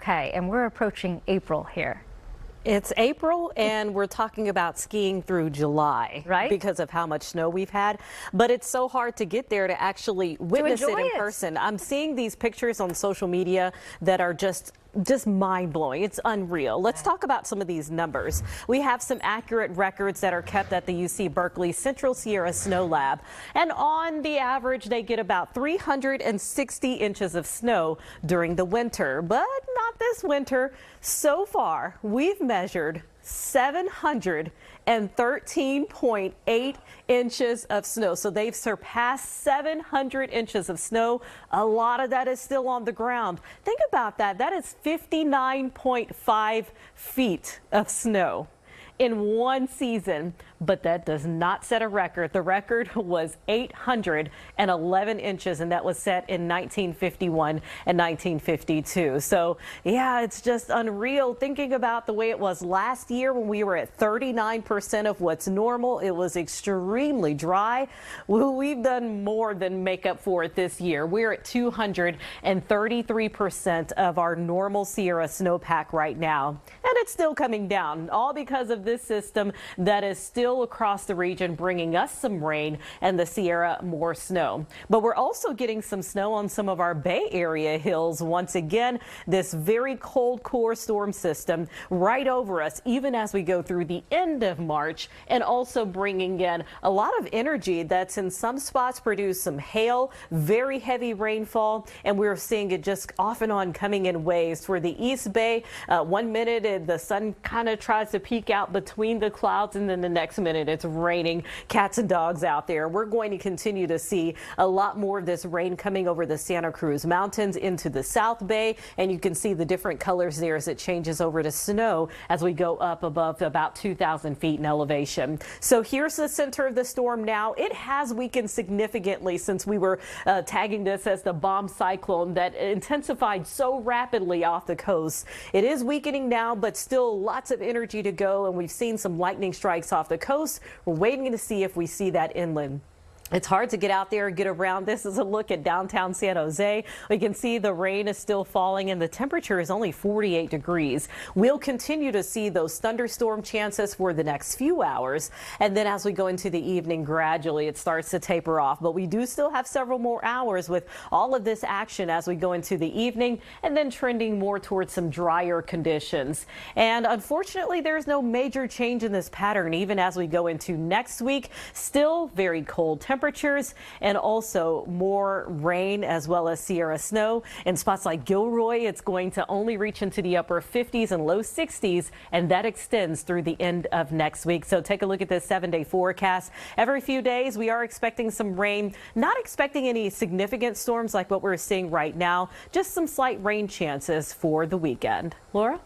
Okay, and we're approaching April here. It's April and we're talking about skiing through July, right? Because of how much snow we've had. But it's so hard to get there to actually witness it in person. I'm seeing these pictures on social media that are just mind-blowing. It's unreal. Let's talk about some of these numbers. We have some accurate records that are kept at the UC Berkeley Central Sierra Snow Lab, and on the average they get about 360 inches of snow during the winter, but not this winter. So far we've measured 713.8 inches of snow. So they've surpassed 700 inches of snow. A lot of that is still on the ground. Think about that. That is 59.5 feet of snow in one season, but that does not set a record. The record was 811 inches, and that was set in 1951 and 1952. So yeah, it's just unreal thinking about the way it was last year when we were at 39% of what's normal. It was extremely dry. Well, we've done more than make up for it this year. We're at 233% of our normal Sierra snowpack right now, and it's still coming down, all because of this system that is still across the region, bringing us some rain and the Sierra more snow. But we're also getting some snow on some of our Bay Area hills. Once again, this very cold core storm system right over us, even as we go through the end of March, and also bringing in a lot of energy that's in some spots produce some hail, very heavy rainfall, and we're seeing it just off and on coming in waves. For the East Bay, 1 minute the sun kind of tries to peek out between the clouds, and then the next minute it's raining cats and dogs out there. We're going to continue to see a lot more of this rain coming over the Santa Cruz Mountains into the South Bay, and you can see the different colors there as it changes over to snow as we go up above about 2,000 feet in elevation. So here's the center of the storm now. It has weakened significantly since we were tagging this as the bomb cyclone that intensified so rapidly off the coast. It is weakening now, but still lots of energy to go, and we've seen some lightning strikes off the coast. We're waiting to see if we see that inland. It's hard to get out there and get around. This is a look at downtown San Jose. We can see the rain is still falling and the temperature is only 48 degrees. We'll continue to see those thunderstorm chances for the next few hours. And then as we go into the evening, gradually it starts to taper off. But we do still have several more hours with all of this action as we go into the evening, and then trending more towards some drier conditions. And unfortunately, there's no major change in this pattern even as we go into next week. Still very cold temperatures, and also more rain as well as Sierra snow. In spots like Gilroy, it's going to only reach into the upper 50s and low 60s, and that extends through the end of next week. So take a look at this 7-day forecast. Every few days we are expecting some rain, not expecting any significant storms like what we're seeing right now, just some slight rain chances for the weekend. Laura?